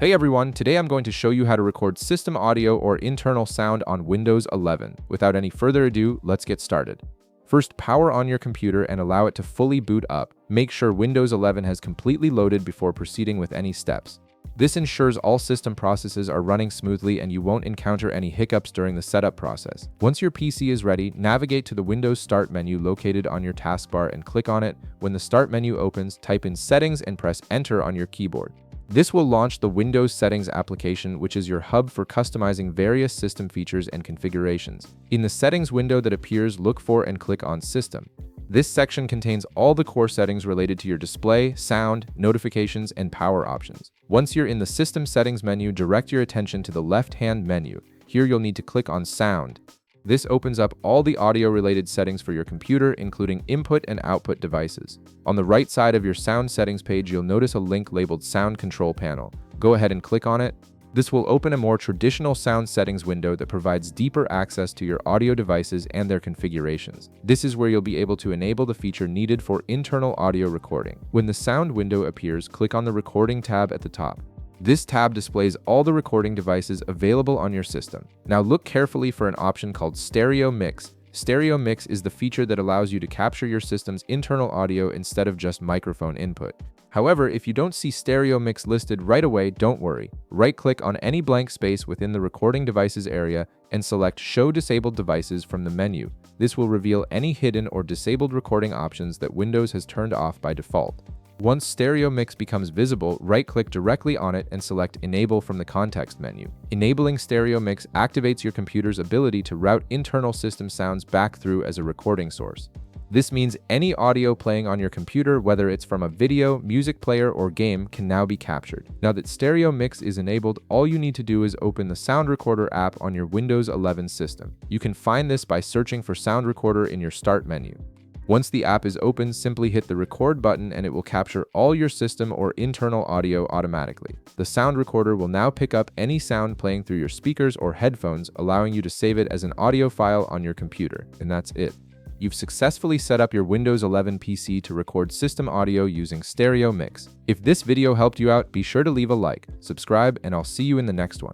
Hey everyone, today I'm going to show you how to record system audio or internal sound on Windows 11. Without any further ado, let's get started. First, power on your computer and allow it to fully boot up. Make sure Windows 11 has completely loaded before proceeding with any steps. This ensures all system processes are running smoothly and you won't encounter any hiccups during the setup process. Once your PC is ready, navigate to the Windows Start menu located on your taskbar and click on it. When the Start menu opens, type in Settings and press Enter on your keyboard. This will launch the Windows Settings application, which is your hub for customizing various system features and configurations. In the settings window that appears, look for and click on System. This section contains all the core settings related to your display, sound, notifications, and power options. Once you're in the System Settings menu, direct your attention to the left-hand menu. Here you'll need to click on Sound. This opens up all the audio-related settings for your computer, including input and output devices. On the right side of your sound settings page, you'll notice a link labeled Sound Control Panel. Go ahead and click on it. This will open a more traditional sound settings window that provides deeper access to your audio devices and their configurations. This is where you'll be able to enable the feature needed for internal audio recording. When the sound window appears, click on the Recording tab at the top. This tab displays all the recording devices available on your system. Now look carefully for an option called Stereo Mix. Stereo Mix is the feature that allows you to capture your system's internal audio instead of just microphone input. However, if you don't see Stereo Mix listed right away, don't worry. Right-click on any blank space within the Recording Devices area and select Show Disabled Devices from the menu. This will reveal any hidden or disabled recording options that Windows has turned off by default. Once Stereo Mix becomes visible, right-click directly on it and select Enable from the context menu. Enabling Stereo Mix activates your computer's ability to route internal system sounds back through as a recording source. This means any audio playing on your computer, whether it's from a video, music player, or game, can now be captured. Now that Stereo Mix is enabled, all you need to do is open the Sound Recorder app on your Windows 11 system. You can find this by searching for Sound Recorder in your Start menu. Once the app is open, simply hit the record button and it will capture all your system or internal audio automatically. The sound recorder will now pick up any sound playing through your speakers or headphones, allowing you to save it as an audio file on your computer. And that's it. You've successfully set up your Windows 11 PC to record system audio using Stereo Mix. If this video helped you out, be sure to leave a like, subscribe, and I'll see you in the next one.